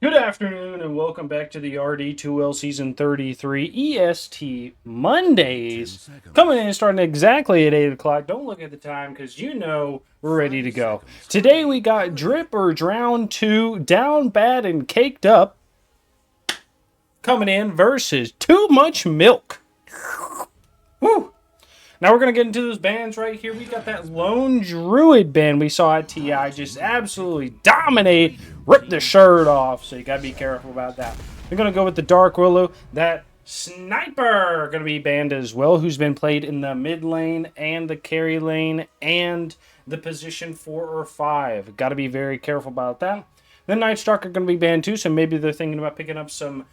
Good afternoon and welcome back to the RD2L Season 33 EST Mondays. Coming in starting exactly at 8 o'clock. Don't look at the time because you know we're ready to go. Today we got Drip or Drown 2, Down Bad and Caked Up, coming in versus Too Much Milk. Woo! Now we're going to get into those bands right here. We got that Lone Druid band we saw at TI just absolutely dominate, rip the shirt off. So you got to be careful about that. We're going to go with the Dark Willow. That Sniper going to be banned as well, who's been played in the mid lane and the carry lane and the position 4 or 5. Got to be very careful about that. Then Night Stalker going to be banned too, so maybe they're thinking about picking up some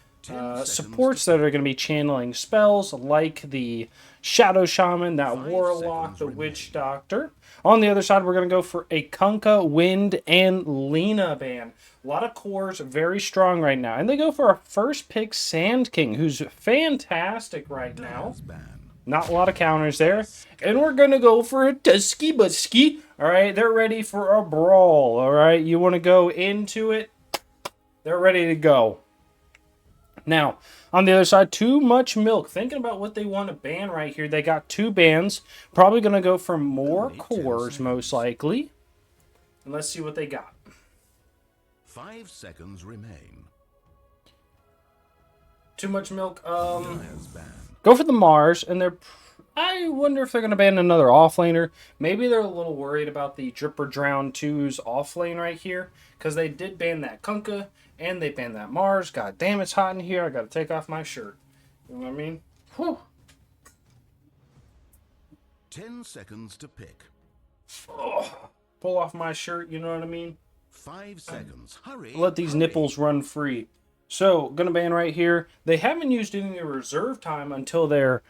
supports that are going to be channeling spells like the Shadow Shaman, that Warlock, the Witch Doctor. On the other side, we're going to go for a Kunkka, Wind, and Lena ban. A lot of cores, very strong right now. And they go for a first pick Sand King, who's fantastic right now. Not a lot of counters there. And we're going to go for a Tusky Busky. All right, they're ready for a brawl. All right, you want to go into it? They're ready to go. Now, on the other side, Too Much Milk. Thinking about what they want to ban right here. They got two bans. Probably going to go for more cores, most likely. And let's see what they got. 5 seconds remain. Too Much Milk. Go for the Mars, and I wonder if they're going to ban another offlaner. Maybe they're a little worried about the Drip or Drown 2's offlane right here, because they did ban that Kunkka, and they banned that Mars. God damn, it's hot in here. I got to take off my shirt. You know what I mean? Whew. 10 seconds to pick. Oh, pull off my shirt, you know what I mean? 5 seconds. Hurry. Let these nipples run free. So, gonna ban right here. They haven't used any reserve time until their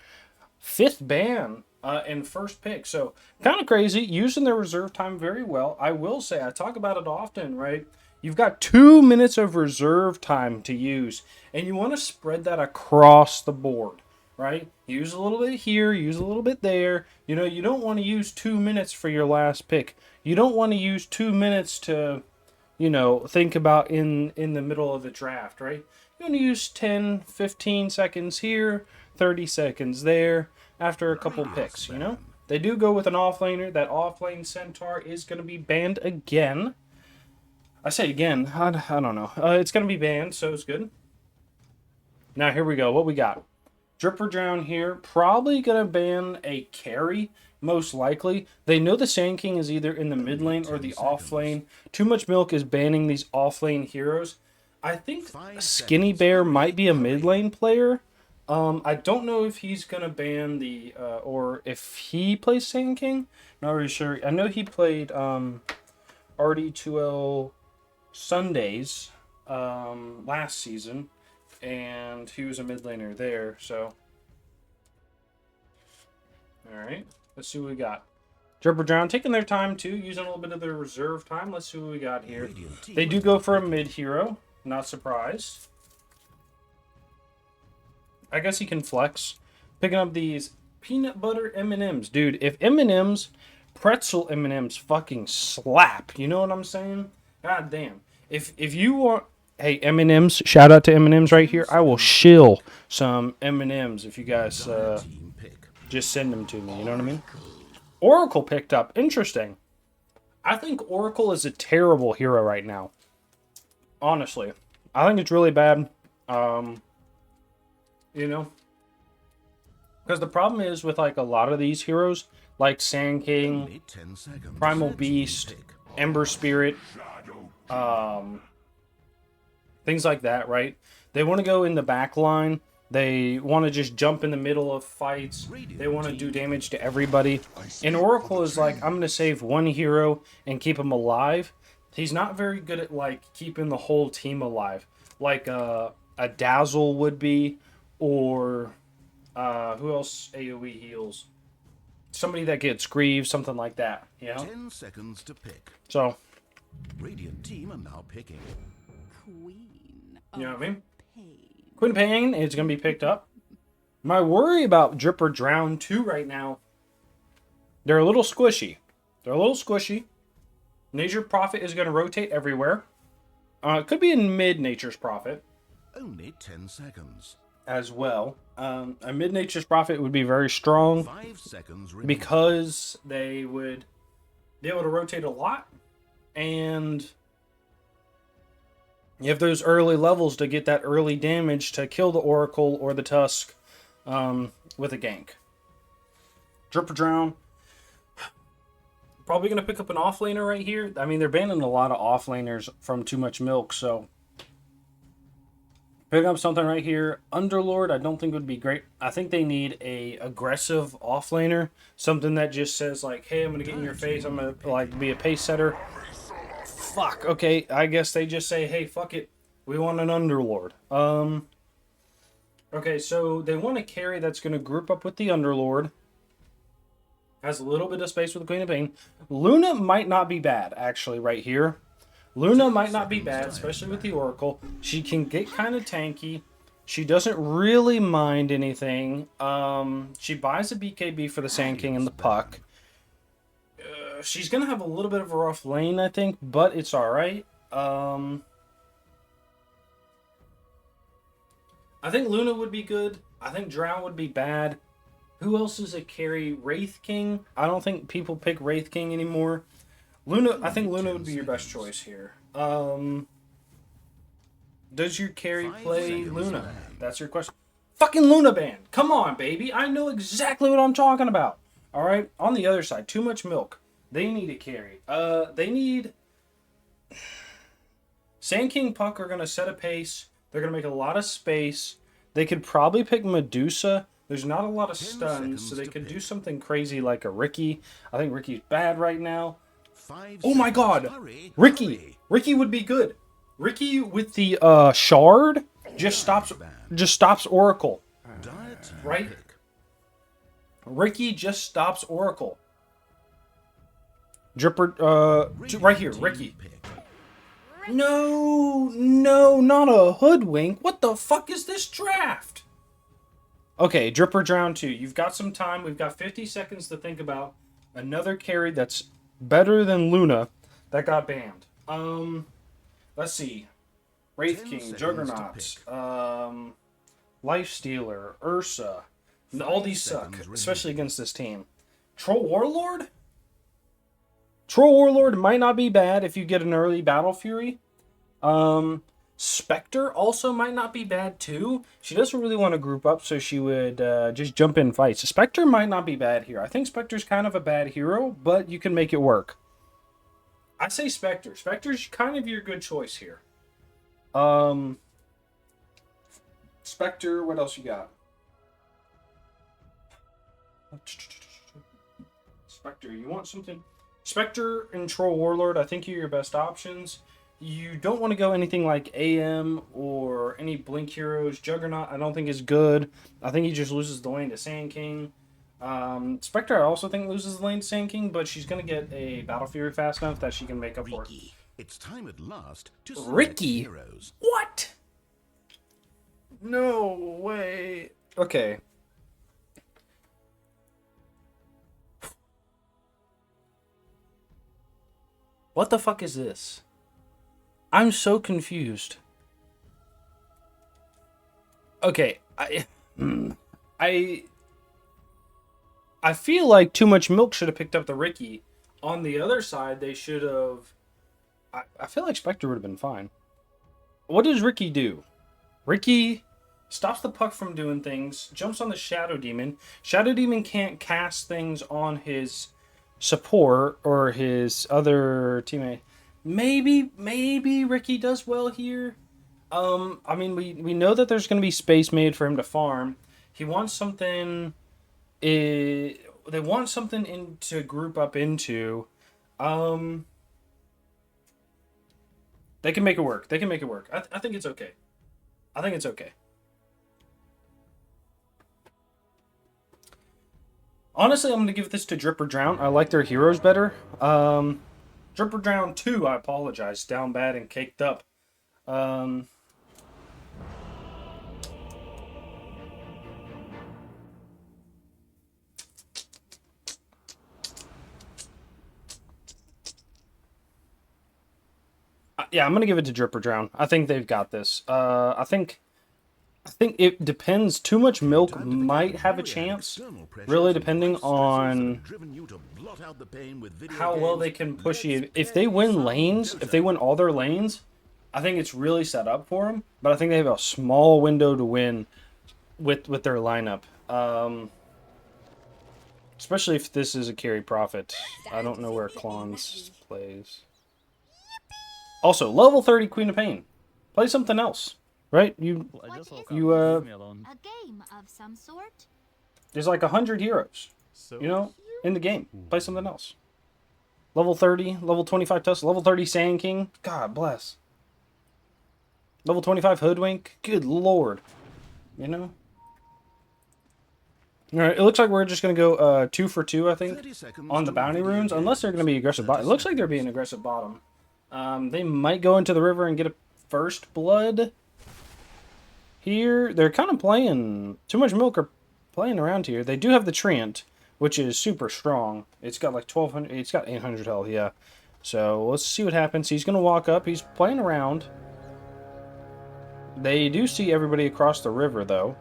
5th ban and first pick. So, kind of crazy. Using their reserve time very well. I will say, I talk about it often, right? You've got 2 minutes of reserve time to use, and you want to spread that across the board, right? Use a little bit here, use a little bit there. You know, you don't want to use 2 minutes for your last pick. You don't want to use 2 minutes to, you know, think about in the middle of the draft, right? You want to use 10, 15 seconds here, 30 seconds there after a couple picks, you know? They do go with an offlaner. That offlane Centaur is going to be banned again. I say again, I don't know. It's going to be banned, so it's good. Now, here we go. What we got? Drip or Drown here. Probably going to ban a carry, most likely. They know the Sand King is either in the mid lane or the off lane. Too Much Milk is banning these off lane heroes. I think Skinny Bear might be a mid lane player. I don't know if he's going to ban the, or if he plays Sand King. Not really sure. I know he played RD2L Sundays last season, and he was a mid laner there. So, all right, let's see what we got. Drip or Drown taking their time too, using a little bit of their reserve time. Let's see what we got here. They do go for a mid hero, not surprised. I guess he can flex. Picking up these peanut butter M&Ms, dude. If M&Ms, pretzel M&Ms, fucking slap. You know what I'm saying? God damn. If you want, hey, M&M's, shout out to M&M's right here. I will shill some M&M's if you guys just send them to me. You know what I mean? Oracle picked up. Interesting. I think Oracle is a terrible hero right now. Honestly. I think it's really bad. You know? Because the problem is with, like, a lot of these heroes, like Sand King, Primal Beast, Ember Spirit, things like that, right? They want to go in the back line. They want to just jump in the middle of fights. They want to do damage to everybody. And Oracle is like, I'm going to save one hero and keep him alive. He's not very good at, like, keeping the whole team alive. Like a Dazzle would be, or who else AoE heals? Somebody that gets Grieve, something like that, you know? 10 seconds to pick. So, Radiant team are now picking. You know what I mean? Queen Pain is going to be picked up. My worry about Drip or Drown 2 right now, they're a little squishy. Nature Prophet is going to rotate everywhere. Could be in mid Nature's Prophet Only 10 seconds. as well. A mid Nature's Prophet would be very strong 5 seconds remaining. because they would be able to rotate a lot, and you have those early levels to get that early damage to kill the Oracle or the Tusk with a gank. Drip or Drown. Probably going to pick up an offlaner right here. I mean, they're banning a lot of offlaners from too much milk, so pick up something right here. Underlord, I don't think would be great. I think they need a aggressive offlaner, something that just says like, "Hey, I'm going to get in your face. I'm going to like be a pace setter." Fuck. Okay, I guess they just say, "Hey, fuck it. We want an Underlord." Okay, so they want a carry that's going to group up with the Underlord. Has a little bit of space with the Queen of Pain. Luna might not be bad, actually, right here. Luna might not be bad, especially with the Oracle. She can get kind of tanky. She doesn't really mind anything. She buys a BKB for the Sand King and the Puck. She's going to have a little bit of a rough lane, I think, but it's alright. I think Luna would be good. I think Drow would be bad. Who else is a carry? Wraith King? I don't think people pick Wraith King anymore. Luna, I think Luna would be your best choice here. Does your carry play Luna? That's your question. Fucking Luna band. Come on, baby. I know exactly what I'm talking about. All right. On the other side, too much milk. They need a carry. They need... Sand King Puck are going to set a pace. They're going to make a lot of space. They could probably pick Medusa. There's not a lot of stuns, so they could do something crazy like a Ricky. I think Ricky's bad right now. Oh my god! Ricky! Ricky would be good. Ricky with the shard just stops Oracle. Right? Ricky just stops Oracle. Dripper, right here, Ricky. No, not a hoodwink. What the fuck is this draft? Okay, Dripper Drown 2. You've got some time. We've got 50 seconds to think about another carry that's better than Luna that got banned. Let's see. Wraith King, Juggernaut, Lifestealer, Ursa. All these suck, especially against this team. Troll Warlord? Troll Warlord might not be bad if you get an early Battle Fury. Spectre also might not be bad too. She doesn't really want to group up, so she would just jump in fights. Spectre might not be bad here. I think Spectre's kind of a bad hero, but you can make it work. I say Spectre. Spectre's kind of your good choice here. Spectre, what else you got? Spectre, you want something? Spectre and Troll Warlord, I think are your best options. You don't want to go anything like AM or any Blink heroes. Juggernaut, I don't think is good. I think he just loses the lane to Sand King. Spectre, I also think loses the lane to Sand King, but she's going to get a Battle Fury fast enough that she can make up for it. It's time at last to select Ricky? heroes. What? No way. Okay. What the fuck is this? I'm so confused. Okay, I feel like Too Much Milk should have picked up the Ricky. On the other side, they should have... I feel like Spectre would have been fine. What does Ricky do? Ricky stops the Puck from doing things, jumps on the Shadow Demon. Shadow Demon can't cast things on his support or his other teammate. Maybe Ricky does well here. I mean, we know that there's going to be space made for him to farm. He wants something... they want something to group up into. They can make it work. They can make it work. I think it's okay. I think it's okay. Honestly, I'm going to give this to Drip or Drown. I like their heroes better. Drip or Drown 2, I apologize. Down bad and caked up. Yeah, I'm going to give it to Drip or Drown. I think they've got this. I think it depends. Too much milk might have a chance, really depending on how well they can push you. If they win lanes, if they win all their lanes, I think it's really set up for them. But I think they have a small window to win with their lineup. Especially if this is a carry profit. I don't know where Klons plays. Also, level 30 Queen of Pain. Play something else, right? I just woke up. You Leave me alone. A game of some sort? There's like 100 heroes, you know, in the game. Play something else. Level 30, level 25 Tusk, level 30 Sand King. God bless. Level 25 Hoodwink. Good lord. You know? Alright, it looks like we're just going to go 2 for 2, I think, on the bounty runes. Unless they're going to be aggressive bottom. It looks like they're being aggressive bottom. They might go into the river and get a first blood. Here, they're kind of playing... Too much milk are playing around here. They do have the Treant, which is super strong. It's got like 1,200... It's got 800 health, yeah. So, let's see what happens. He's going to walk up. He's playing around. They do see everybody across the river, though.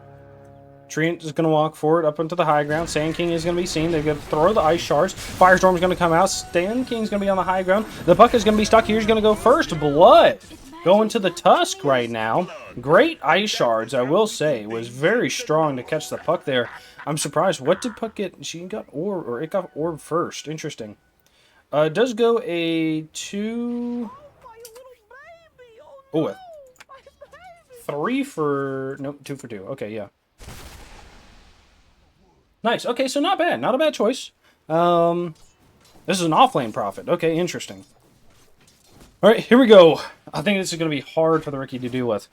Treant is going to walk forward up into the high ground. Sand King is going to be seen. They're going to throw the ice shards. Firestorm is going to come out. Sand King is going to be on the high ground. The puck is going to be stuck here. He's going to go first. Blood going to the Tusk right now. Great ice shards, I will say. It was very strong to catch the puck there. I'm surprised. What did puck get? She got orb, or it got orb first. Interesting. It does go a 2... Oh, a 3 for... Nope, 2 for 2. Okay, yeah. Nice. Okay, so not bad. Not a bad choice. This is an off-lane profit. Okay, interesting. All right, here we go. I think this is going to be hard for the rookie to deal with.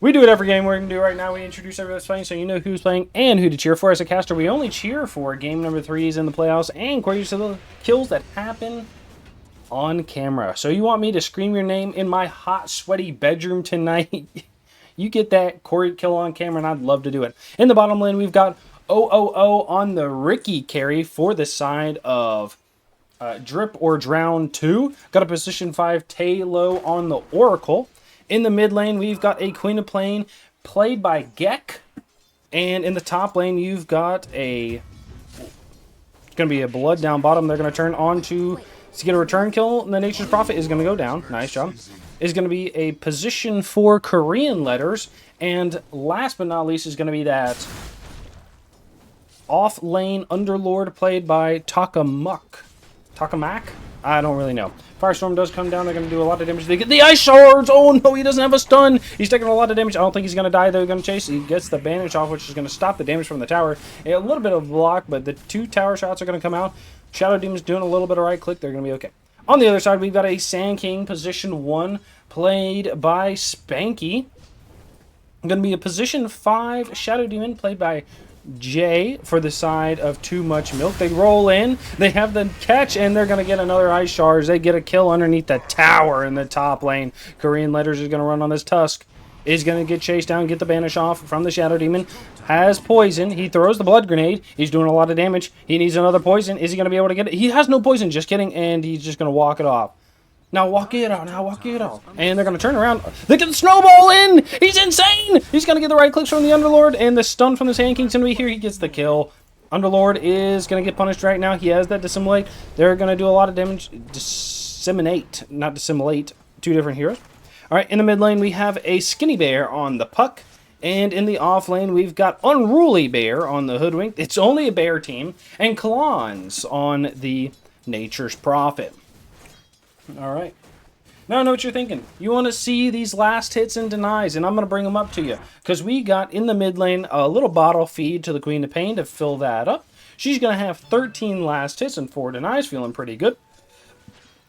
We do it every game we're going to do right now. We introduce everybody that's playing so you know who's playing and who to cheer for. As a caster, we only cheer for game number 3s in the playoffs and quarters of the kills that happen on camera. So you want me to scream your name in my hot, sweaty bedroom tonight? You get that Corey kill on camera, and I'd love to do it. In the bottom lane, we've got 000 on the Ricky carry for the side of Drip or Drown 2. Got a position 5 Talo on the Oracle. In the mid lane, we've got a Queen of Pain played by Gek. And in the top lane, you've got a... It's going to be a Blood down bottom. They're going to turn on to get a return kill, and the Nature's Prophet is going to go down. Nice job. Is going to be a position 4 Korean letters. And last but not least is going to be that off-lane Underlord played by Takamak? I don't really know. Firestorm does come down. They're going to do a lot of damage. They get the ice shards. Oh, no, he doesn't have a stun. He's taking a lot of damage. I don't think he's going to die. They're going to chase. He gets the bandage off, which is going to stop the damage from the tower. A little bit of block, but the 2 tower shots are going to come out. Shadow Demon's doing a little bit of right-click. They're going to be okay. On the other side, we've got a Sand King, position 1, played by Spanky. Going to be a position 5 Shadow Demon, played by Jay, for the side of Too Much Milk. They roll in, they have the catch, and they're going to get another ice shards. They get a kill underneath the tower in the top lane. Korean Letters is going to run on this Tusk. Is going to get chased down, get the banish off from the Shadow Demon. Has poison. He throws the blood grenade. He's doing a lot of damage. He needs another poison. Is he going to be able to get it? He has no poison, just kidding, and he's just going to walk it off. Now walk it out. Now walk it out. And they're going to turn around. They can snowball in. He's insane. He's going to get the right clicks from the Underlord. And the stun from the Sand King's going to be here. He gets the kill. Underlord is going to get punished right now. He has that Dissimulate. They're going to do a lot of damage. Disseminate. Not Dissimulate. 2 different heroes. All right. In the mid lane, we have a Skinny Bear on the Puck. And in the off lane, we've got Unruly Bear on the Hoodwink. It's only a bear team. And Klons on the Nature's Prophet. All right. Now I know what you're thinking. You want to see these last hits and denies, and I'm going to bring them up to you. Because we got in the mid lane a little bottle feed to the Queen of Pain to fill that up. She's going to have 13 last hits and 4 denies, feeling pretty good.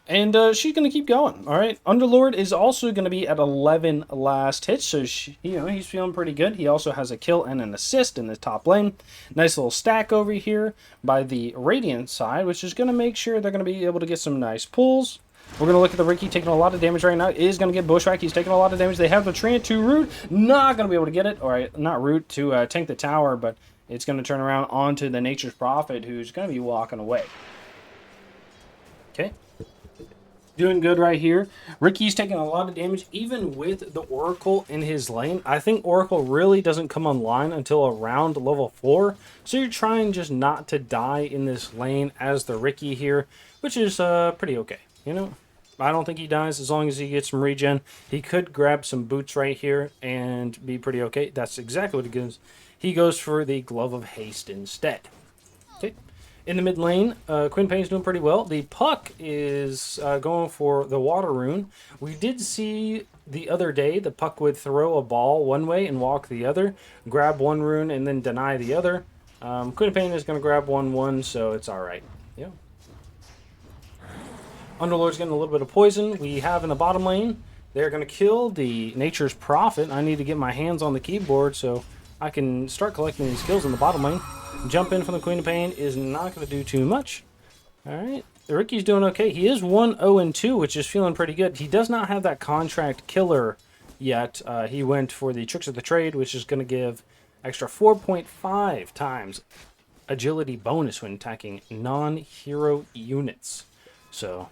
And she's going to keep going, all right? Underlord is also going to be at 11 last hits, so he's feeling pretty good. He also has a kill and an assist in the top lane. Nice little stack over here by the Radiant side, which is going to make sure they're going to be able to get some nice pulls. We're going to look at the Ricky taking a lot of damage right now. Is going to get Bushwhack. He's taking a lot of damage. They have the Treant to root. Not going to be able to get it. All right, not root to tank the tower, but it's going to turn around onto the Nature's Prophet, who's going to be walking away. Okay. Doing good right here. Ricky's taking a lot of damage, even with the Oracle in his lane. I think Oracle really doesn't come online until around level 4. So you're trying just not to die in this lane as the Ricky here, which is pretty okay. You know, I don't think he dies as long as he gets some regen. He could grab some boots right here and be pretty okay. That's exactly what he goes. He goes for the Glove of Haste instead. Okay. In the mid lane, Quinn Payne's doing pretty well. The Puck is going for the Water Rune. We did see the other day the Puck would throw a ball one way and walk the other, grab one rune and then deny the other. Quinn Payne is going to grab 1/1, so it's all right. Yeah. Underlord's getting a little bit of poison. We have in the bottom lane, they're going to kill the Nature's Prophet. I need to get my hands on the keyboard so I can start collecting these kills in the bottom lane. Jump in from the Queen of Pain is not going to do too much. Alright, Ricky's doing okay. He is 1-0-2, which is feeling pretty good. He does not have that contract killer yet. He went for the Tricks of the Trade, which is going to give extra 4.5 times agility bonus when attacking non-hero units. So,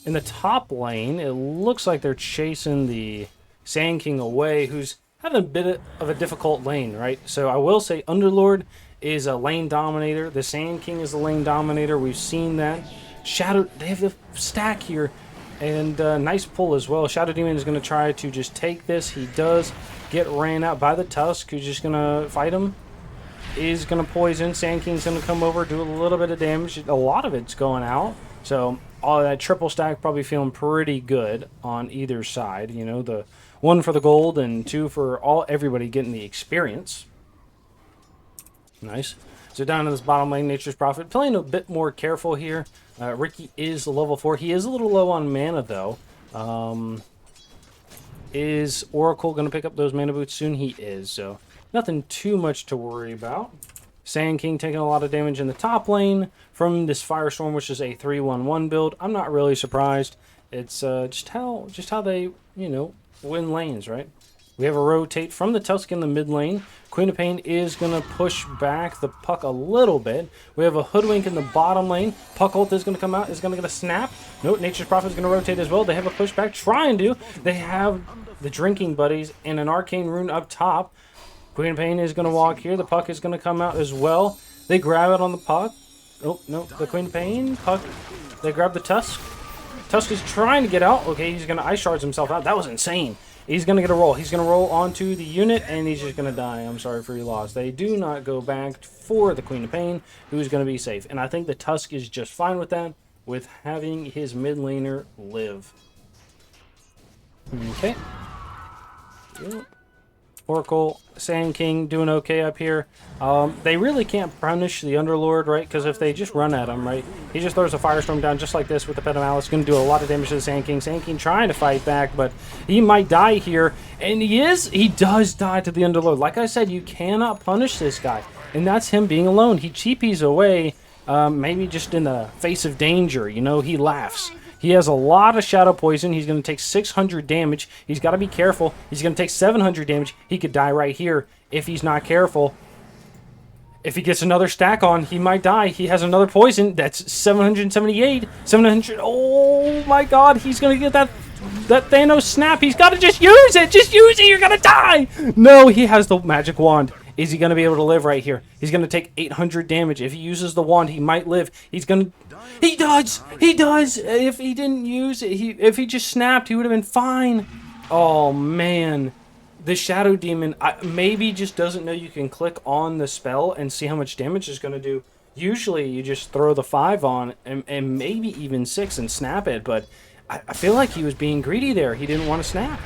in the top lane, it looks like they're chasing the Sand King away, who's having a bit of a difficult lane, right? So I will say Underlord is a lane dominator. The Sand King is a lane dominator. We've seen that. Shadow, they have the stack here, and nice pull as well. Shadow Demon is going to try to just take this. He does get ran out by the Tusk, who's just going to fight him. Is going to poison. Sand King's going to come over, do a little bit of damage. A lot of it's going out. So all of that triple stack probably feeling pretty good on either side. You know, the 1 for the gold and 2 for everybody getting the experience. Nice. So down in this bottom lane, Nature's Prophet playing a bit more careful here. Ricky is level 4. He is a little low on mana though. Is Oracle going to pick up those mana boots soon? He is. So nothing too much to worry about. Sand King taking a lot of damage in the top lane from this Firestorm, which is a 3-1-1 build. I'm not really surprised. It's just how they, you know, win lanes, right? We have a rotate from the Tusk in the mid lane. Queen of Pain is going to push back the Puck a little bit. We have a Hoodwink in the bottom lane. Puck ult is going to come out, is going to get a snap. Nope, Nature's Prophet is going to rotate as well. They have a pushback, trying to. They have the Drinking Buddies and an Arcane Rune up top. Queen of Pain is going to walk here. The Puck is going to come out as well. They grab it on the Puck. Oh, no, the Queen of Pain. Puck. They grab the Tusk. Tusk is trying to get out. Okay, he's going to Ice Shards himself out. That was insane. He's going to get a roll. He's going to roll onto the unit, and he's just going to die. I'm sorry for your loss. They do not go back for the Queen of Pain, who's going to be safe. And I think the Tusk is just fine with that, with having his mid laner live. Okay. Yep. Oracle, Sand King doing okay up here. They really can't punish the Underlord, right? Because if they just run at him, right? He just throws a Firestorm down just like this with the Pet of Malice. Going to do a lot of damage to the Sand King. Sand King trying to fight back, but he might die here. And he does die to the Underlord. Like I said, you cannot punish this guy. And that's him being alone. He cheapies away, maybe just in the face of danger. You know, he laughs. He has a lot of Shadow Poison. He's going to take 600 damage. He's got to be careful. He's going to take 700 damage. He could die right here if he's not careful. If he gets another stack on, he might die. He has another poison. That's 778. 700. Oh my god. He's going to get that Thanos snap. He's got to just use it. Just use it. You're going to die. No, he has the magic wand. Is he going to be able to live right here? He's going to take 800 damage. If he uses the wand, he might live. He's going to... He does! He does! If he didn't use it, if he just snapped, he would have been fine. Oh, man. The Shadow Demon maybe just doesn't know you can click on the spell and see how much damage it's going to do. Usually, you just throw the 5 on and maybe even 6 and snap it, but I feel like he was being greedy there. He didn't want to snap.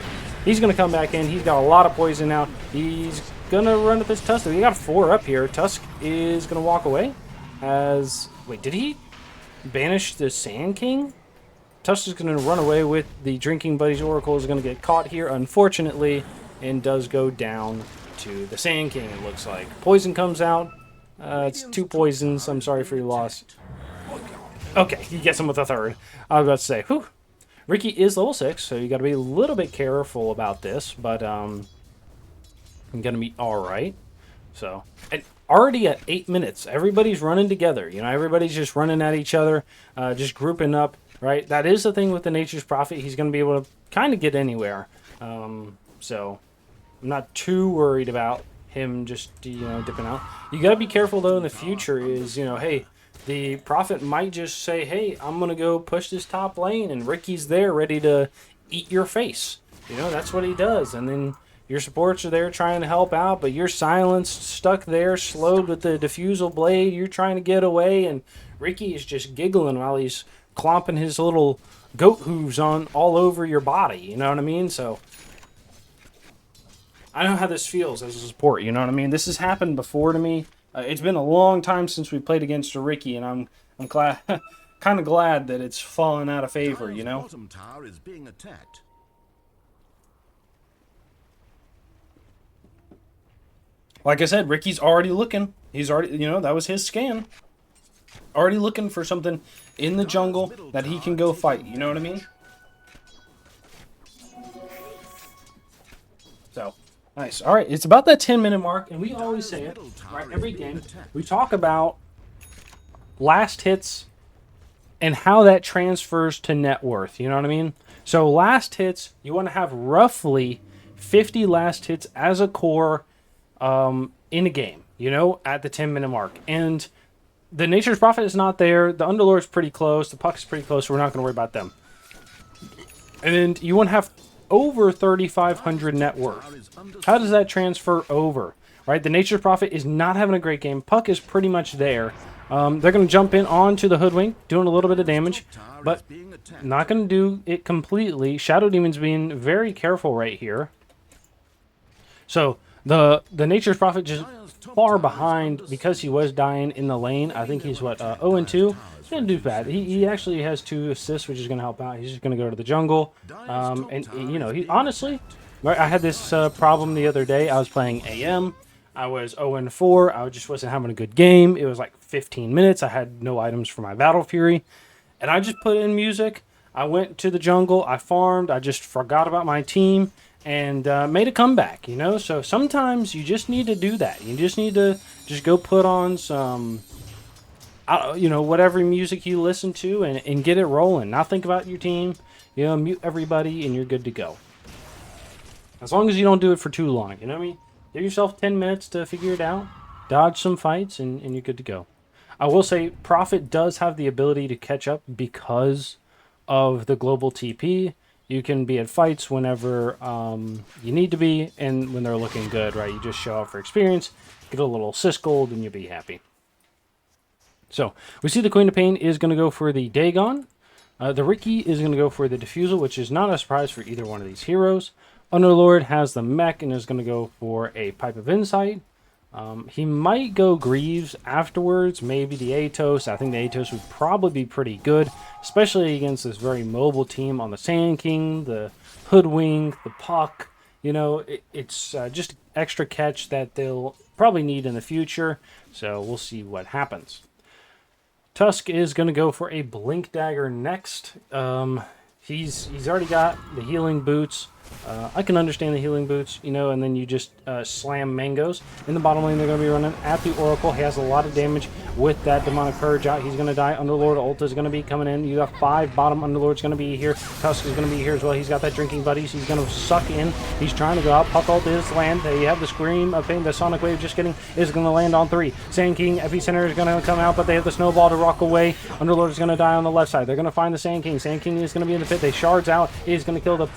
He's going to come back in. He's got a lot of poison now. He's gonna run at this Tusk. We got 4 up here. Tusk is gonna walk away. Wait, did he banish the Sand King? Tusk is gonna run away with the Drinking Buddies. Oracle is gonna get caught here, unfortunately, and does go down to the Sand King, it looks like. Poison comes out. It's 2 poisons. I'm sorry for your loss. Okay, he gets him with a 3rd. I was about to say, whew. Ricky is level 6, so you gotta be a little bit careful about this, but I'm gonna be all right. So, and already at 8 minutes, everybody's running together. You know, everybody's just running at each other, just grouping up. right? That is the thing with the Nature's Prophet. He's going to be able to kind of get anywhere. So I'm not too worried about him just, dipping out. You got to be careful, though, in the future is, hey, the Prophet might just say, hey, I'm going to go push this top lane, and Ricky's there ready to eat your face. That's what he does. And then your supports are there trying to help out, but you're silenced, stuck there, slowed with the diffusal blade. You're trying to get away, and Ricky is just giggling while he's clomping his little goat hooves on all over your body. You know what I mean? So I know how this feels as a support. You know what I mean? This has happened before to me. It's been a long time since we played against a Ricky, and I'm glad, kind of glad that it's fallen out of favor. Bottom tower is being attacked. Like I said, Ricky's already looking. He's already, that was his scan. Already looking for something in the jungle that he can go fight. You know what I mean? So, nice. All right, it's about that 10-minute mark, and we always say it, right, every game. We talk about last hits and how that transfers to net worth. You know what I mean? So, last hits, you want to have roughly 50 last hits as a core in a game, at the 10-minute mark. And the Nature's Prophet is not there. The Underlord's pretty close. The Puck is pretty close, so we're not going to worry about them. And you want to have over 3,500 net worth. How does that transfer over? Right? The Nature's Prophet is not having a great game. Puck is pretty much there. They're going to jump in onto the Hoodwink, doing a little bit of damage, but not going to do it completely. Shadow Demon's being very careful right here. So the Nature's Prophet just far behind because he was dying in the lane. I think he's, 0-2. He didn't do bad. He actually has 2 assists, which is going to help out. He's just going to go to the jungle. He honestly, I had this problem the other day. I was playing AM. I was 0-4. I just wasn't having a good game. It was like 15 minutes. I had no items for my Battle Fury. And I just put in music. I went to the jungle. I farmed. I just forgot about my team. And made a comeback, So sometimes you just need to do that. You just need to just go put on some, whatever music you listen to and get it rolling. Not think about your team, mute everybody, and you're good to go. As long as you don't do it for too long, you know what I mean? Give yourself 10 minutes to figure it out, dodge some fights, and you're good to go. I will say Prophet does have the ability to catch up because of the global TP. You can be at fights whenever you need to be, and when they're looking good, right? You just show up for experience, get a little assist gold, and you'll be happy. So, we see the Queen of Pain is going to go for the Dagon. The Ricky is going to go for the Diffusal, which is not a surprise for either one of these heroes. Underlord has the Mech and is going to go for a Pipe of Insight. He might go Greaves afterwards, maybe the Atos. I think the Atos would probably be pretty good, especially against this very mobile team on the Sand King, the Hoodwink, the Puck. It's just extra catch that they'll probably need in the future, so we'll see what happens. Tusk is going to go for a Blink Dagger next. He's already got the healing boots. I can understand the healing boots, and then you just slam mangoes. In the bottom lane, they're going to be running at the Oracle. He has a lot of damage with that Demonic Purge out. He's going to die. Underlord ult is going to be coming in. You got 5 bottom. Underlord's going to be here. Tusk is going to be here as well. He's got that Drinking Buddies. He's going to suck in. He's trying to go out. Puck ult is land. You have the Scream of Pain. The Sonic Wave just getting is going to land on 3. Sand King, Epicenter is going to come out, but they have the Snowball to rock away. Underlord is going to die on the left side. They're going to find the Sand King. Sand King is going to be in the pit. They shards out. He's going to kill the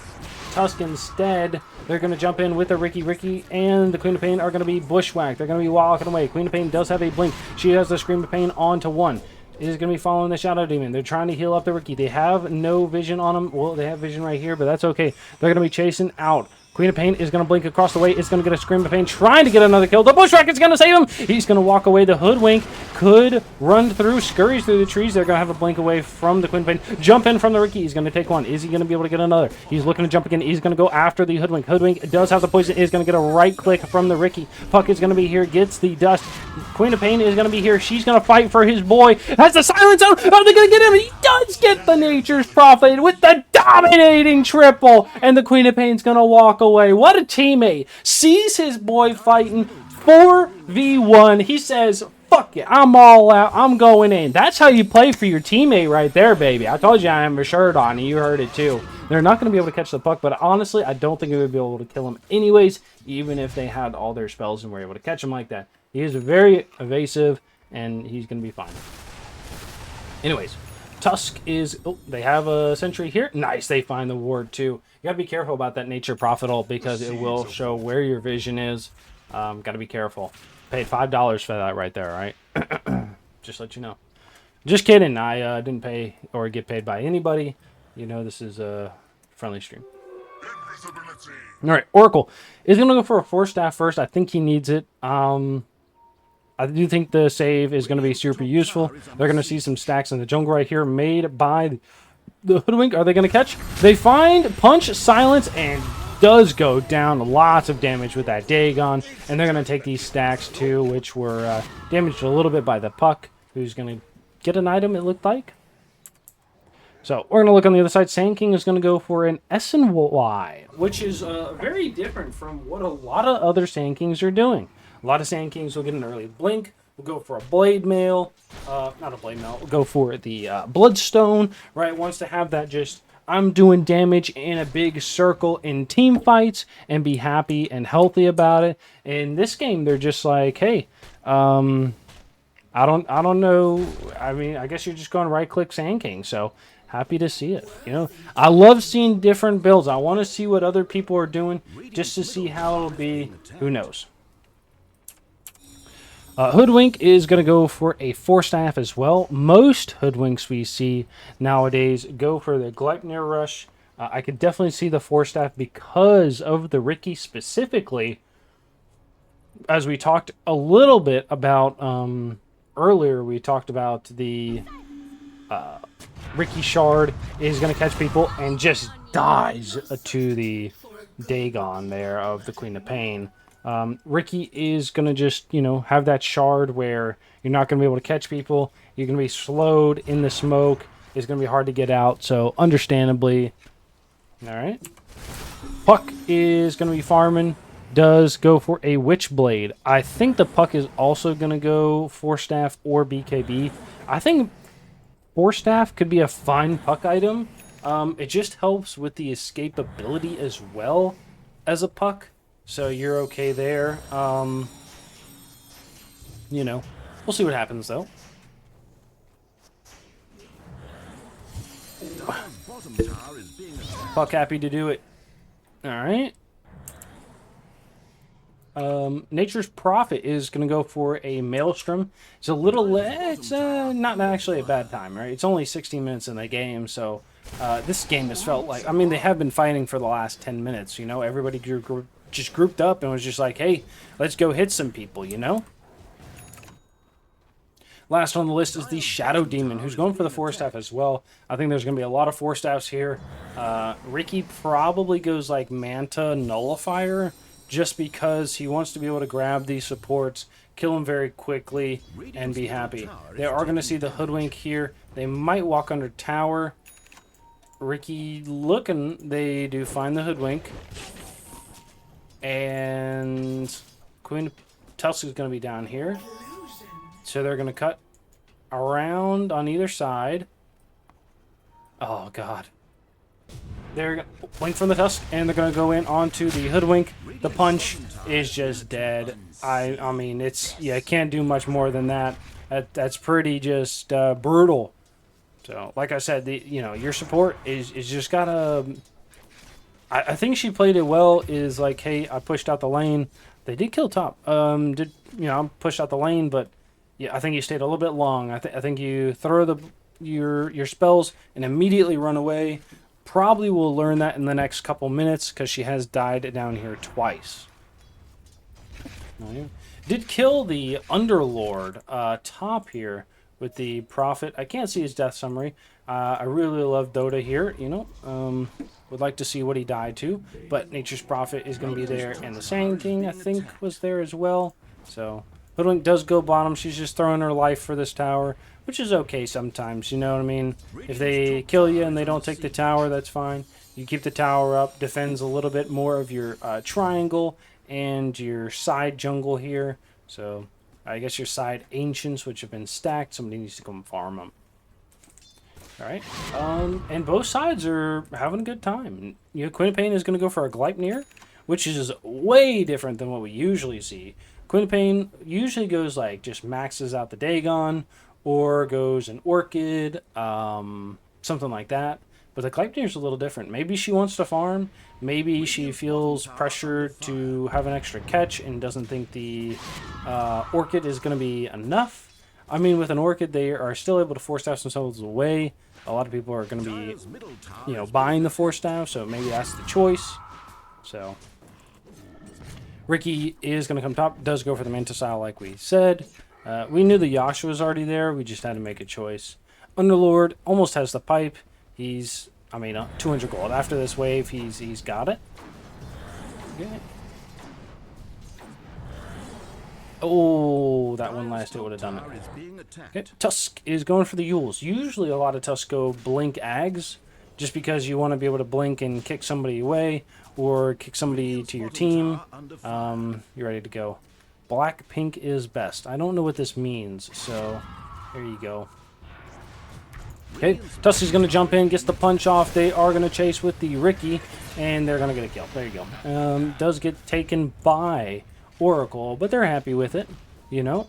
Tusk instead. They're going to jump in with the Ricky, and the Queen of Pain are going to be bushwhacked. They're going to be walking away. Queen of Pain does have a blink. She has the Scream of Pain onto 1. It is going to be following the Shadow Demon. They're trying to heal up the Ricky. They have no vision on him. Well, they have vision right here, but that's okay. They're going to be chasing out. Queen of Pain is going to blink across the way. It's going to get a Scream of Pain, trying to get another kill. The Bushwhack is going to save him. He's going to walk away. The Hoodwink could run through, scurries through the trees. They're going to have a blink away from the Queen of Pain. Jump in from the Ricky. He's going to take 1. Is he going to be able to get another? He's looking to jump again. He's going to go after the Hoodwink. Hoodwink does have the poison. Is going to get a right click from the Ricky. Puck is going to be here. Gets the dust. Queen of Pain is going to be here. She's going to fight for his boy. Has the silence out. Are they going to get him? He does get the Nature's Prophet with the dominating triple. And the Queen of Pain's going to walk away. What a teammate. Sees his boy fighting 4v1. He says, fuck it, I'm all out, I'm going in. That's how you play for your teammate right there, baby. I told you I have a shirt on, and you heard it too. They're not going to be able to catch the puck, but honestly, I don't think we would be able to kill him anyways, even if they had all their spells and were able to catch him like that. He is very evasive, and he's going to be fine. Anyways, Tusk is... Oh, they have a sentry here. Nice, they find the ward too. You got to be careful about that Nature Prophet ult because it will show where your vision is. Got to be careful. Paid $5 for that right there, right? Just let you know. Just kidding. I didn't pay or get paid by anybody. You know, this is a friendly stream. All right, Oracle is going to go for a Force Staff first. I think he needs it. I do think the save is going to be super useful. They're going to see some stacks in the jungle right here made by the Hoodwink. Are they going to catch? They find Punch, Silence, and does go down. Lots of damage with that Dagon. And they're going to take these stacks too, which were damaged a little bit by the Puck, who's going to get an item, it looked like. So we're going to look on the other side. Sand King is going to go for an S and Y, which is very different from what a lot of other Sand Kings are doing. A lot of Sand Kings will get an early blink. We'll go for a Blade Mail. Not a Blade Mail. We'll go for the Bloodstone, right? Wants to have that just, I'm doing damage in a big circle in team fights and be happy and healthy about it. In this game, they're just like, hey, I don't know. I mean, I guess you're just going right-click Sand King, so happy to see it. You know, I love seeing different builds. I want to see what other people are doing just to see how it'll be. Who knows? Hoodwink is going to go for a Force Staff as well. Most Hoodwinks we see nowadays go for the Gleipnir Rush. I could definitely see the Force Staff because of the Ricky specifically. As we talked a little bit about earlier, we talked about the Ricky Shard is going to catch people and just dies to the Dagon there of the Queen of Pain. Ricky is going to just, you know, have that shard where you're not going to be able to catch people. You're going to be slowed in the smoke. It's going to be hard to get out. So, understandably. All right. Puck is going to be farming. Does go for a Witchblade. I think the Puck is also going to go Force Staff or BKB. I think Force Staff could be a fine Puck item. It just helps with the escapability as well as a Puck. So you're okay there. You know, we'll see what happens though. Puck happy to do it. All right. Nature's Prophet is going to go for a Maelstrom. It's a little, it's not actually a bad time, right? It's only 16 minutes in the game, so this game has felt like, I mean, they have been fighting for the last 10 minutes, you know? Everybody just grouped up and was just like, hey, let's go hit some people, you know? Last on the list is the Shadow Demon, who's going for the Force Staff as well. I think there's going to be a lot of Force Staffs here. Ricky probably goes like Manta Nullifier, just because he wants to be able to grab these supports, kill them very quickly, and be happy. They are going to see the Hoodwink here. They might walk under tower. Ricky looking, they do find the Hoodwink. And Queen Tusk is going to be down here. So they're going to cut around on either side. Oh, God. They're going to blink from the Tusk, and they're going to go in onto the Hoodwink. The Punch is just dead. I mean, it's, yeah, can't do much more than that. That's pretty just brutal. So, like I said, you know, your support is just got to... I think she played it well, is like, hey, I pushed out the lane. They did kill top. Pushed out the lane, but yeah, I think you stayed a little bit long. I think you throw your spells and immediately run away. Probably will learn that in the next couple minutes because she has died down here twice. Did kill the Underlord top here with the Prophet. I can't see his death summary. I really love Dota here, you know. Would like to see what he died to, but Nature's Prophet is going to be there, and the Sand King, I think, was there as well. So, Hoodwink does go bottom. She's just throwing her life for this tower, which is okay sometimes, you know what I mean? If they kill you and they don't take the tower, that's fine. You keep the tower up, defends a little bit more of your triangle and your side jungle here. So, I guess your side ancients, which have been stacked. Somebody needs to come farm them. All right. And both sides are having a good time. You know, Quinnipiane is going to go for a Gleipnir, which is way different than what we usually see. Quinnipiane usually goes like just maxes out the Dagon or goes an Orchid, something like that. But the Gleipnir is a little different. Maybe she wants to farm. Maybe she feels pressured to have an extra catch and doesn't think the Orchid is going to be enough. I mean, with an Orchid, they are still able to Force Staff themselves away. A lot of people are going to be, you know, buying the Force Staff, so maybe that's the choice. So, Ricky is going to come top. Does go for the Mantisile, like we said. We knew the Yasha was already there. We just had to make a choice. Underlord almost has the pipe. He's, I mean, 200 gold. After this wave, he's got it. Okay. Oh, that one last hit would have done it. Okay. Tusk is going for the Yules. Usually a lot of Tusks go blink Ags, just because you want to be able to blink and kick somebody away, or kick somebody to your team. You're ready to go. Black pink is best. I don't know what this means, so there you go. Okay, Tusk is going to jump in, gets the punch off. They are going to chase with the Ricky, and they're going to get a kill. There you go. Does get taken by Oracle, but they're happy with it, you know.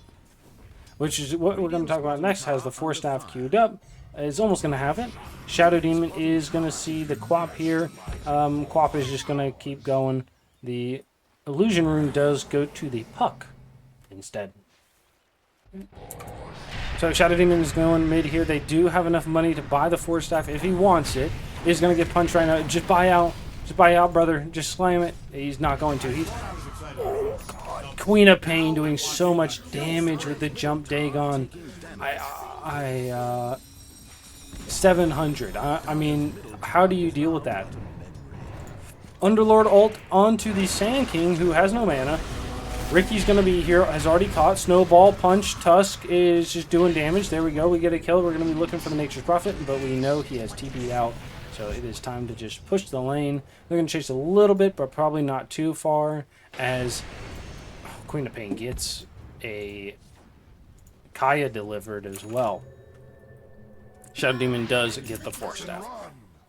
Which is what we're going to talk about next. Has the Force Staff queued up. Is almost going to have it. Shadow Demon is going to see the Quap here. Quap is just going to keep going. The Illusion Rune does go to the Puck instead. So Shadow Demon is going mid here. They do have enough money to buy the Force Staff if he wants it. He's going to get punched right now. Just buy out. Just buy out, brother. Just slam it. He's not going to. He's... Oh, God. Queen of Pain doing so much damage with the jump Dagon. 700. I mean, how do you deal with that? Underlord ult onto the Sand King, who has no mana. Ricky's going to be here, has already caught. Snowball, punch, Tusk is just doing damage. There we go, we get a kill. We're going to be looking for the Nature's Prophet, but we know he has TP'd out, so it is time to just push the lane. They're going to chase a little bit, but probably not too far, as Queen of Pain gets a Kaya delivered as well. Shadow Demon does get the Force Staff.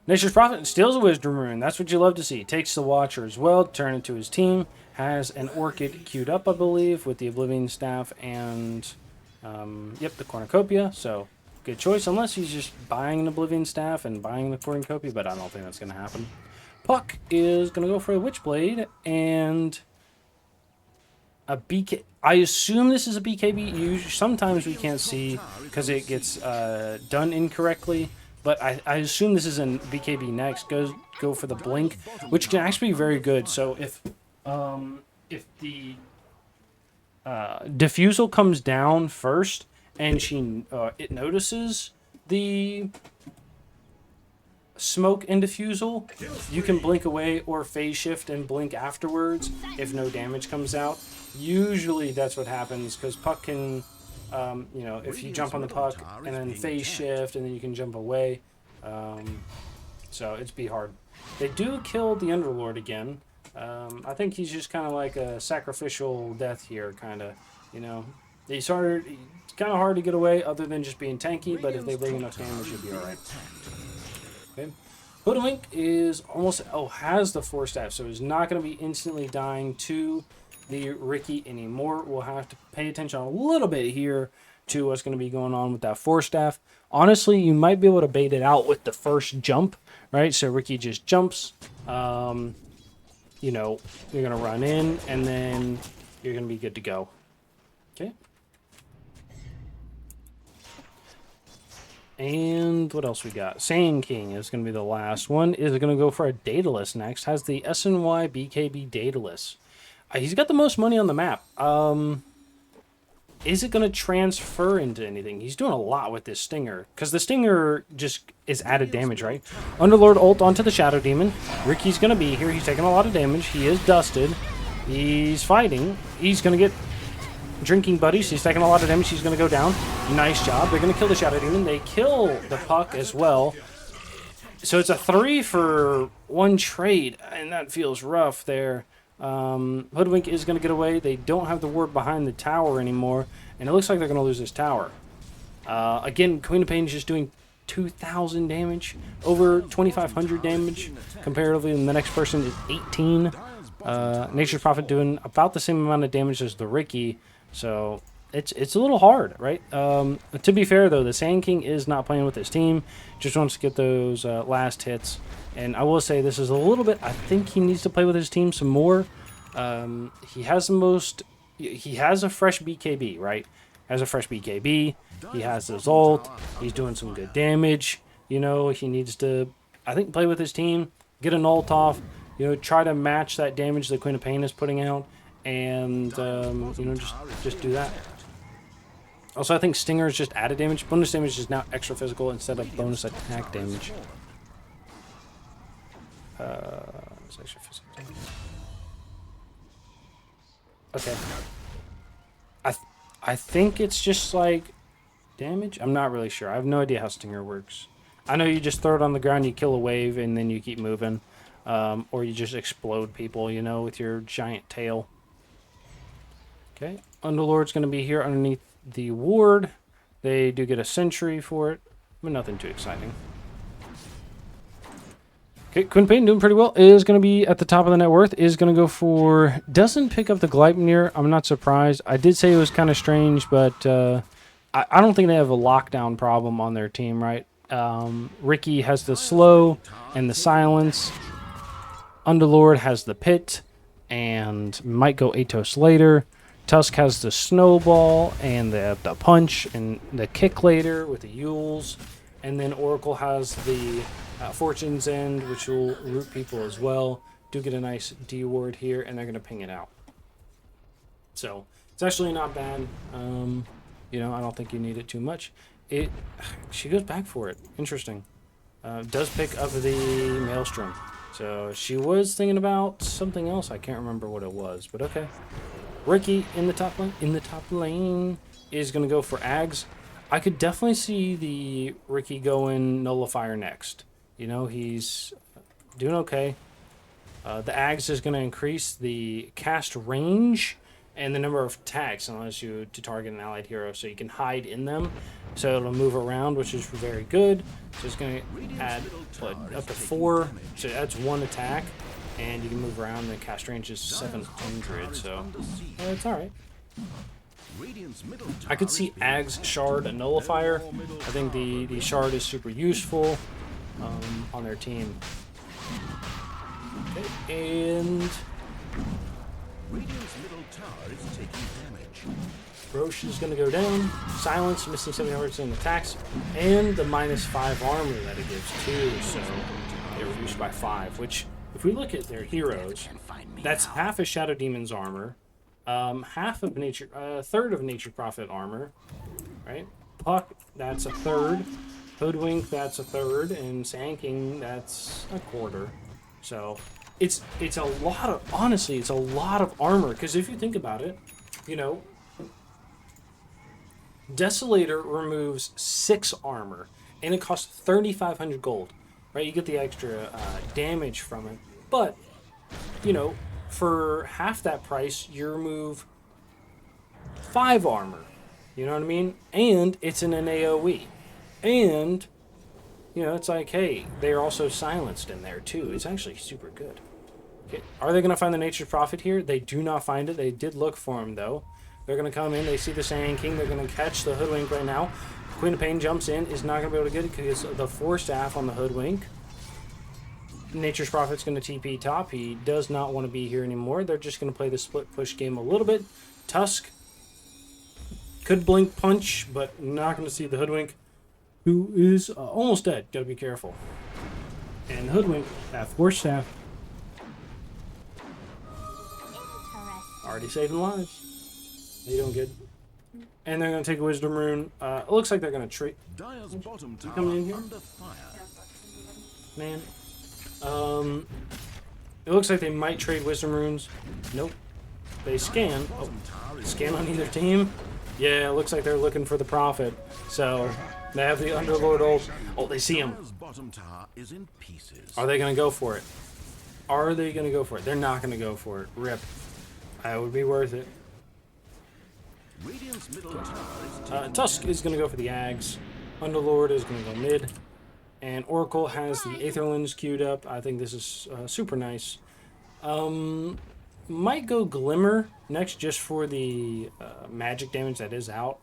Nature's Prophet steals a Wisdom Rune. That's what you love to see. Takes the Watcher as well, turn it to his team. Has an Orchid queued up, I believe, with the Oblivion Staff and, yep, the Cornucopia. So, good choice, unless he's just buying an Oblivion Staff and buying the Cornucopia, but I don't think that's going to happen. Puck is going to go for a Witchblade and a BK. I assume this is a BKB. Sometimes we can't see because it gets done incorrectly. But I assume this is a BKB next. Go for the Blink, which can actually be very good. So if the Diffusal comes down first and it notices the smoke and Diffusal, you can blink away or phase shift and blink afterwards if no damage comes out. Usually that's what happens because Puck can... you know, if you jump on the Puck and then phase shift and then you can jump away. So it's be hard. They do kill the Underlord again. I think he's just kind of like a sacrificial death here, kind of, you know. It's kind of hard to get away other than just being tanky, but if they bring enough damage, you'll be alright. Okay. Hoodwink is almost, has the Force Staff, so he's not going to be instantly dying to the Ricky anymore. We'll have to pay attention a little bit here to what's going to be going on with that Force Staff. Honestly, you might be able to bait it out with the first jump, right? So Ricky just jumps. You know, you're going to run in, and then you're going to be good to go. Okay. And what else we got? Sand King is going to be the last one. Is going to go for a Daedalus next. Has the SNY BKB Daedalus. He's got the most money on the map. Is it going to transfer into anything? He's doing a lot with this Stinger. Because the Stinger just is added damage, right? Underlord ult onto the Shadow Demon. Ricky's going to be here. He's taking a lot of damage. He is dusted. He's fighting. He's going to get drinking buddies. He's taking a lot of damage. He's going to go down. Nice job. They're going to kill the Shadow Demon. They kill the Puck as well. So it's a 3-for-1 trade. And that feels rough there. Hoodwink is going to get away. They don't have the ward behind the tower anymore, and it looks like they're going to lose this tower. Again, Queen of Pain is just doing 2,000 damage, over 2,500 damage comparatively, and the next person is 18. Nature's Prophet doing about the same amount of damage as the Ricky, so it's a little hard, right? To be fair, though, the Sand King is not playing with his team, just wants to get those last hits. And I will say this is a little bit, I think he needs to play with his team some more. He has a fresh BKB, right? Has a fresh BKB. He has his ult. He's doing some good damage. You know, he needs to, I think, play with his team, get an ult off, you know, try to match that damage that Queen of Pain is putting out, and, you know, just do that. Also, I think Stinger is just added damage. Bonus damage is now extra physical instead of bonus attack damage. It's extra physical damage. Okay. I think it's just like damage. I'm not really sure. I have no idea how Stinger works. I know you just throw it on the ground, you kill a wave, and then you keep moving. Or you just explode people, you know, with your giant tail. Okay. Underlord's going to be here underneath the ward. They do get a sentry for it, but nothing too exciting. Okay, Queen Pain doing pretty well. Is going to be at the top of the net worth. Is going to go for... Doesn't pick up the Gleipnir. I'm not surprised. I did say it was kind of strange, but I don't think they have a lockdown problem on their team, right? Ricky has the slow and the silence. Underlord has the pit and might go Atos later. Tusk has the snowball and the punch and the kick later with the Yules. And then Oracle has the Fortune's End, which will root people as well. Do get a nice D ward here, and they're going to ping it out. So it's actually not bad. You know, I don't think you need it too much. She goes back for it. Interesting. Does pick up the Maelstrom. So she was thinking about something else. I can't remember what it was, but okay. Ricky in the top lane is going to go for Ags. I could definitely see the Ricky going Nullifier next. You know, he's doing okay. The Ags is going to increase the cast range and the number of attacks, allows you to target an allied hero, so you can hide in them. So it'll move around, which is very good. So it's going to add up to 4, so that's 1 attack, and you can move around. The cast range is 700, so it's all right. I could see Ags Shard and Nullifier. I think the Shard is super useful on their team. Okay, and Roche is going to go down. Silence, missing 70 in attacks, and the -5 armor that it gives too. So they're reduced by 5. Which, if we look at their heroes, that's half a Shadow Demon's armor. Half of third of Nature Prophet armor, right? Puck, that's a third. Hoodwink, that's a third, and Sand King, that's a quarter. So it's a lot of, honestly, it's a lot of armor. Because if you think about it, you know, Desolator removes 6 armor, and it costs 3,500 gold, right? You get the extra damage from it, but you know, for half that price, you remove 5 armor. You know what I mean? And it's in an AoE. And, you know, it's like, hey, they're also silenced in there too. It's actually super good. Okay. Are they going to find the Nature's Prophet here? They do not find it. They did look for him, though. They're going to come in. They see the Sand King. They're going to catch the Hoodwink right now. Queen of Pain jumps in. Is not going to be able to get it because of the 4 staff on the Hoodwink. Nature's Prophet's going to TP top. He does not want to be here anymore. They're just going to play the split push game a little bit. Tusk could blink punch, but not going to see the Hoodwink, who is almost dead. Got to be careful. And Hoodwink, that 4 staff, already saving lives. They don't get. And they're going to take a Wisdom Rune. It looks like they're going to trade. Coming in here? Man. It looks like they might trade Wisdom Runes. Nope. They scan. Oh, scan on either team. Yeah, it looks like they're looking for the Prophet. So, they have the Underlord ult. Oh, they see him. Are they going to go for it? Are they going to go for it? They're not going to go for it. Rip. That would be worth it. Radiant's middle tower is Tusk is going to go for the Ags. Underlord is going to go mid. And Oracle has the Aetherlands queued up. I think this is super nice. Might go Glimmer next just for the magic damage that is out.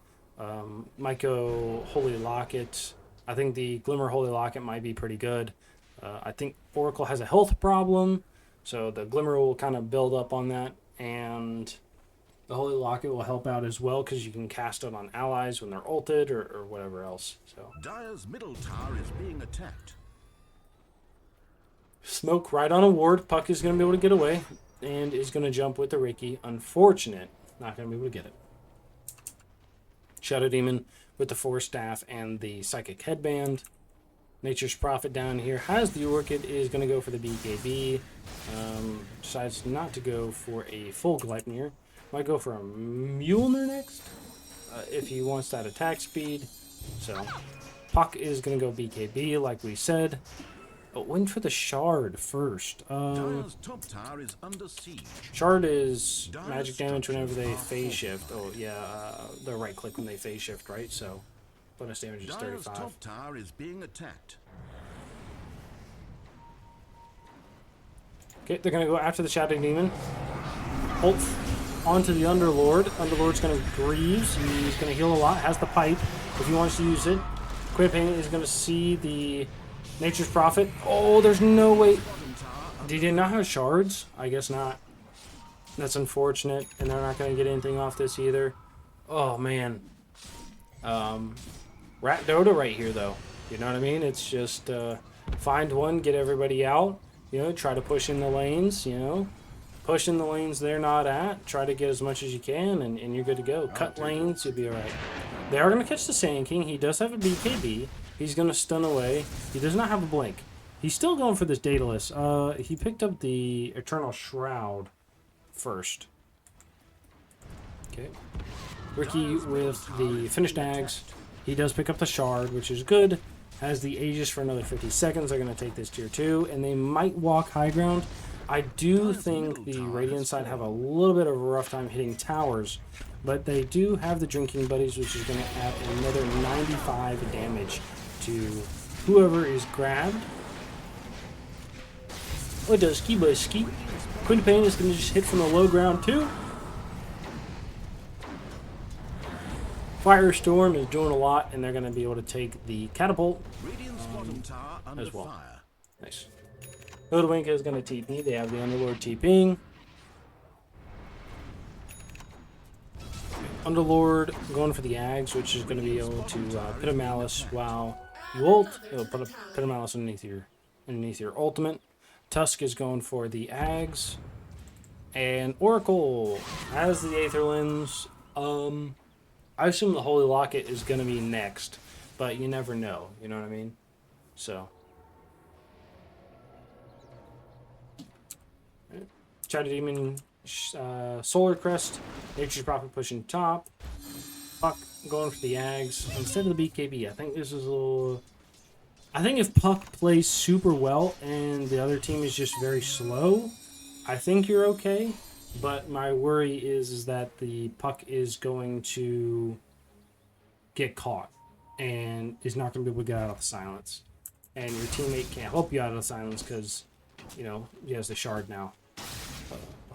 Might go Holy Locket. I think the Glimmer Holy Locket might be pretty good. I think Oracle has a health problem, so the Glimmer will kind of build up on that. And the Holy Locket will help out as well because you can cast it on allies when they're ulted or whatever else. So Dire's middle tower is being attacked. smoke right on a ward. Puck is going to be able to get away and is going to jump with the Reiki. Unfortunate. Not going to be able to get it. Shadow Demon with the Force Staff and the Psychic Headband. Nature's Prophet down here has the Orchid, is going to go for the BKB. Decides not to go for a full Gleipnir. Might go for a Mjolnir next if he wants that attack speed. So Puck is going to go BKB like we said. But went for the Shard first. Dire's top tower is under siege. Shard is magic damage whenever they phase shift. Oh yeah, the right click when they phase shift, right? So bonus damage is Dire's 35. top tower is being attacked. Okay, they're going to go after the Shadow Demon. Ult onto the Underlord. Underlord's going to Greaves. He's going to heal a lot. Has the pipe if he wants to use it. Quipping is going to see the Nature's Prophet. Oh, there's no way. Did he not have shards? I guess not. That's unfortunate. And they're not going to get anything off this either. Oh, man. Rat Dota right here, though. You know what I mean? It's just find one, get everybody out. You know, try to push in the lanes, you know. Push in the lanes they're not at. Try to get as much as you can, and you're good to go. Cut lanes, you'll be alright. They are going to catch the Sand King. He does have a BKB. He's going to stun away. He does not have a blink. He's still going for this Daedalus. He picked up the Eternal Shroud first. Okay. Ricky with the finished Ags. He does pick up the Shard, which is good. Has the Aegis for another 50 seconds. They're going to take this tier 2, and they might walk high ground. I do think the Radiant side have a little bit of a rough time hitting towers, but they do have the Drinking Buddies, which is going to add another 95 damage to whoever is grabbed. Oh, Dusky Busky. Quinn Payne is going to just hit from the low ground, too. Firestorm is doing a lot, and they're going to be able to take the Catapult Radiant's bottom tower under as well. fire. Nice. Hoodwink is going to TP. They have the Underlord TPing. Underlord going for the Ags, which is going to be able to Pit of Malice while you ult. It'll put a Pit of Malice underneath your ultimate. Tusk is going for the Ags. And Oracle has the Aetherlands. I assume the Holy Locket is going to be next, but you never know. You know what I mean? So. Shadow Demon, Solar Crest, Nature's Prophet pushing top. Puck going for the Ags instead of the BKB. I think this is a little. I think if Puck plays super well and the other team is just very slow, I think you're okay. But my worry is that the Puck is going to get caught and is not going to be able to get out of the silence. And your teammate can't help you out of the silence because, you know, he has the Shard now.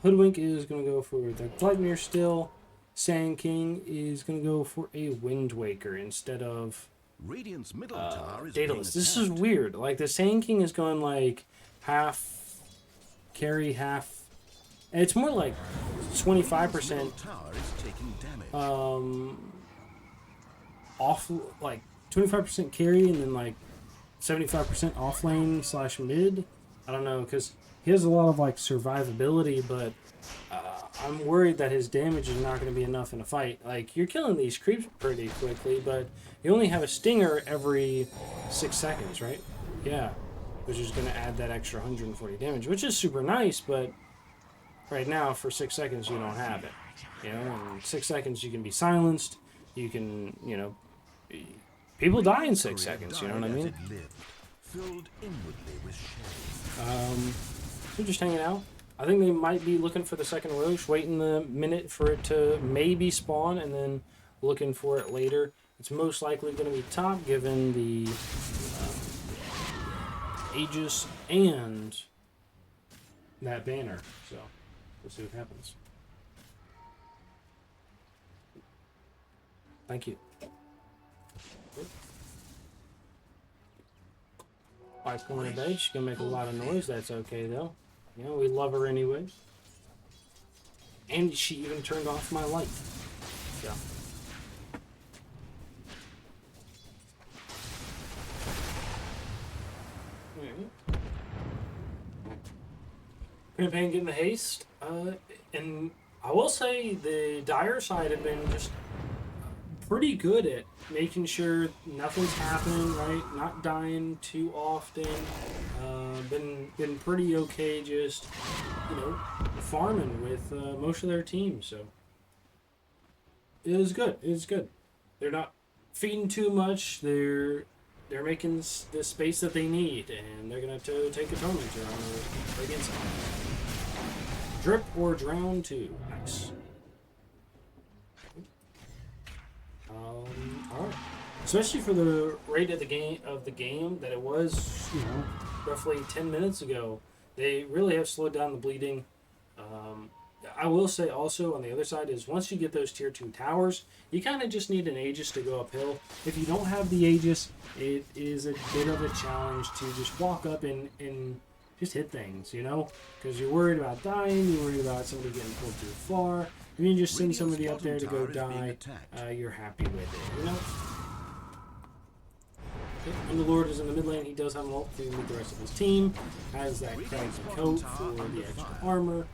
Hoodwink is going to go for the Gleipnir still. Sand King is going to go for a Wind Waker instead of Radiant's middle tower is Daedalus. being This is attacked. weird. Like, the Sand King is going like half carry, half. And it's more like 25% Middle tower is taking damage. off, like 25% carry and then like 75% off lane / mid. I don't know, because he has a lot of like survivability, but I'm worried that his damage is not going to be enough in a fight. Like, you're killing these creeps pretty quickly, but you only have a stinger every 6 seconds, right? Yeah, which is going to add that extra 140 damage, which is super nice, but right now for 6 seconds you don't have it. You know, in 6 seconds you can be silenced. You can, you know, people die in 6 seconds. You know what I mean? Filled inwardly with shame. They're just hanging out. I think they might be looking for the second Roche, waiting the minute for it to maybe spawn, and then looking for it later. It's most likely going to be top, given the Aegis and that banner. So, we'll see what happens. Thank you. 5 point of base. She's going to make a lot of noise. That's okay, though. You know, we love her anyway. And she even turned off my light. So. Campaign getting the haste. And I will say the Dire side have been just pretty good at making sure nothing's happening, right? Not dying too often. Been pretty okay just, you know, farming with most of their team. So it is good. It is good. They're not feeding too much. They're making the space that they need, and they're gonna take atonement against them. Drip or drown too. Nice. Alright. Especially for the rate of the game that it was, you know, roughly 10 minutes ago. They really have slowed down the bleeding. I will say also on the other side is once you get those tier 2 towers, you kind of just need an Aegis to go uphill. If you don't have the Aegis, it is a bit of a challenge to just walk up and just hit things, you know? Because you're worried about dying, you're worried about somebody getting pulled too far. If you just send somebody up there to go die, you're happy with it, you know? And the Lord is in the mid lane. He does have an ult to meet the rest of his team. Has that craggy coat for the extra armor.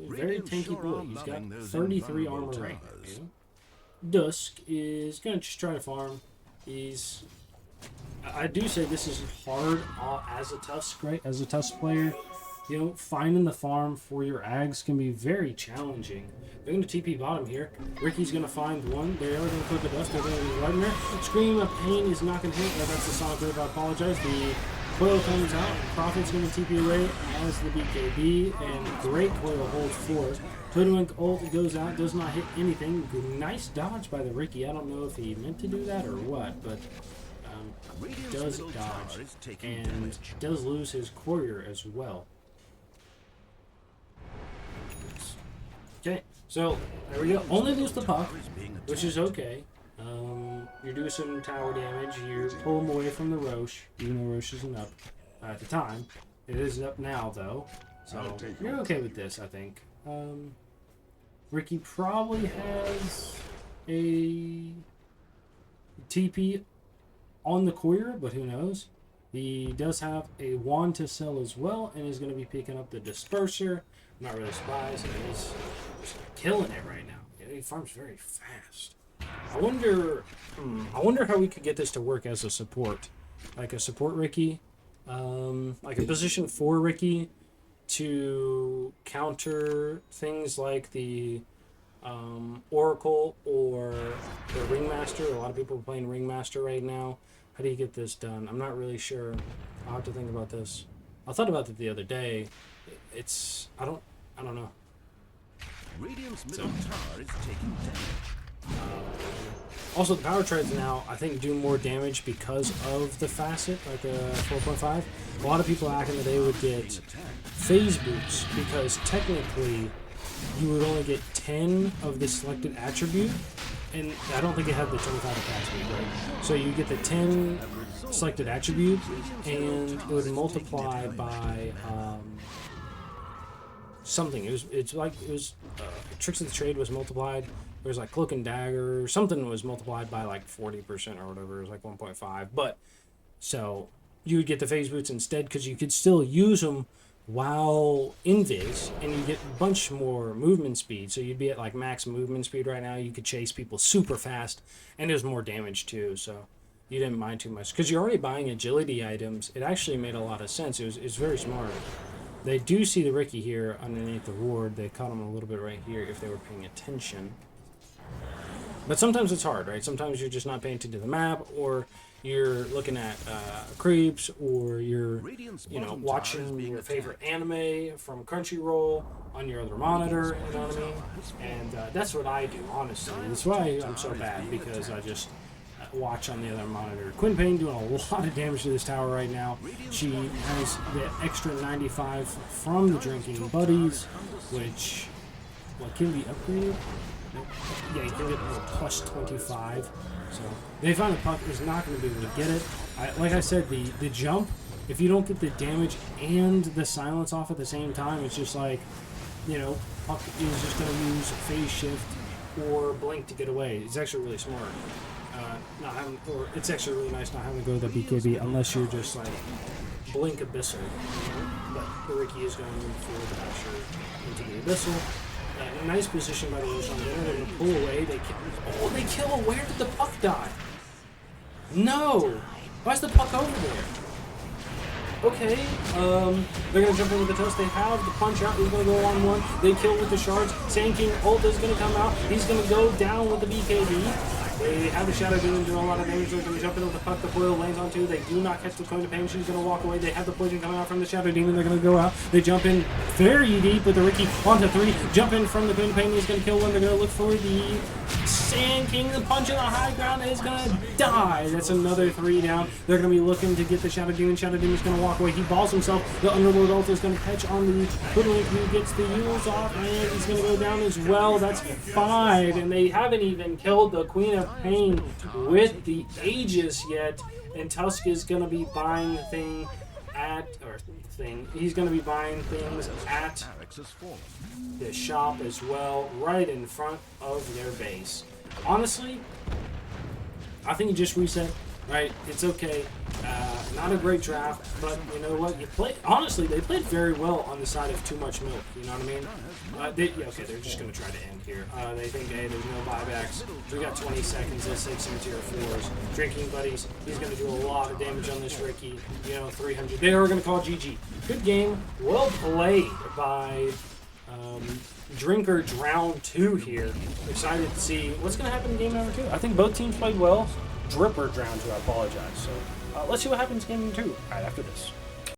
Very tanky boy. He's got 33 armor right now. Dusk is going to just try to farm. I do say this is hard as a Tusk, right? As a Tusk player, you know, finding the farm for your Ags can be very challenging. They're going to TP bottom here. Ricky's going to find one. They are going to put the dust. They're going to be right in there. Scream of Pain is not going to hit. That's the Sonic Wave. I apologize. The coil comes out. Prophet's going to TP away as the BKB. And great coil holds forward. Toadwink ult goes out. Does not hit anything. Nice dodge by the Ricky. I don't know if he meant to do that or what, but does dodge. And does lose his courier as well. Okay, so there we go. Only lose the puck, which is okay. You're doing some tower damage. You pull him away from the Roche, even though Roche isn't up at the time. It is up now, though. So you're okay with this, I think. Ricky probably has a TP on the courier, but who knows? He does have a wand to sell as well, and is going to be picking up the disperser. I'm not really surprised. He's killing it right now. He farms very fast. I wonder how we could get this to work as a support, like a support Ricky, like a position 4 Ricky to counter things like the Oracle or the Ringmaster. A lot of people are playing Ringmaster right now. How do you get this done? I'm not really sure. I'll have to think about this. I thought about it the other day. I don't know. Radiant's middle tower is taking damage. Also, the power treads now, I think, do more damage because of the facet, like the 4.5. A lot of people back in the day would get phase boots because technically you would only get 10 of the selected attribute, and I don't think it had the 25 attack speed, right? So you get the 10 selected attribute, and it would multiply by something. It was Tricks of the Trade was multiplied. There was like Cloak and Dagger. Something was multiplied by like 40% or whatever. It was like 1.5. But so you would get the phase boots instead because you could still use them while invis, and you get a bunch more movement speed. So you'd be at like max movement speed right now. You could chase people super fast, and there's more damage too. So you didn't mind too much because you're already buying agility items. It actually made a lot of sense. It was very smart. They do see the Ricky here underneath the ward. They caught him a little bit right here if they were paying attention. But sometimes it's hard, right? Sometimes you're just not paying attention to the map, or you're looking at creeps, or you're Radiant's you know bottom tower is watching being your favorite attacked. anime from Crunchyroll on your other monitor. You know what I mean? And that's what I do, honestly. That's why I'm so bad, because I just watch on the other monitor. Quinn Payne doing a lot of damage to this tower right now. She has the extra 95 from the drinking buddies, which can be upgraded. Yeah, you can get plus 25. So they find the puck is not going to be able to get it. Like I said, the jump, if you don't get the damage and the silence off at the same time, it's just like, puck is just going to use phase shift or blink to get away. It's actually really smart. It's actually really nice not having to go to the BKB unless you're just like blink abyssal. But the Ricky is going for the basher into the abyssal. A nice position by the Roshan there. They're going to pull away. They kill. Where did the puck die? No! Why's the puck over there? Okay, they're going to jump in with the toast. They have the punch out. He's going to go on one. They kill with the shards. Sand King ult is going to come out. He's going to go down with the BKB. They have the Shadow Demon doing a lot of damage. They're going to jump in with the puck the foil lands onto. They do not catch the Cone of Pain. She's going to walk away. They have the poison coming out from the Shadow Demon. They're going to go out. They jump in very deep with the Ricky onto 3. Jump in from the Cone of Pain. He's going to kill one. They're going to look for the Sand King. The punch in the high ground is going to die. That's another 3 down. They're going to be looking to get the Shadow Demon. Shadow Demon's going to walk away. He balls himself. The Underlord ult is going to catch on the Hoodlink, who gets the heals off, and he's going to go down as well. That's 5, and they haven't even killed the Queen of Pain with the Aegis yet, and Tusk is going to be buying he's going to be buying things at the shop as well, right in front of their base. Honestly, I think you just reset, right? It's okay. Not a great draft, but you know what? Honestly, they played very well on the side of too much milk. You know what I mean? They're just going to try to end here. They think, hey, there's no buybacks. We got 20 seconds. Let's take some tier 4s. Drinking buddies. He's going to do a lot of damage on this Ricky. 300. They are going to call GG. Good game. Well played by Drinker Drown 2 here. Excited to see what's going to happen in game number 2. I think both teams played well. Dripper Drown 2, I apologize. So let's see what happens in game 2 right after this.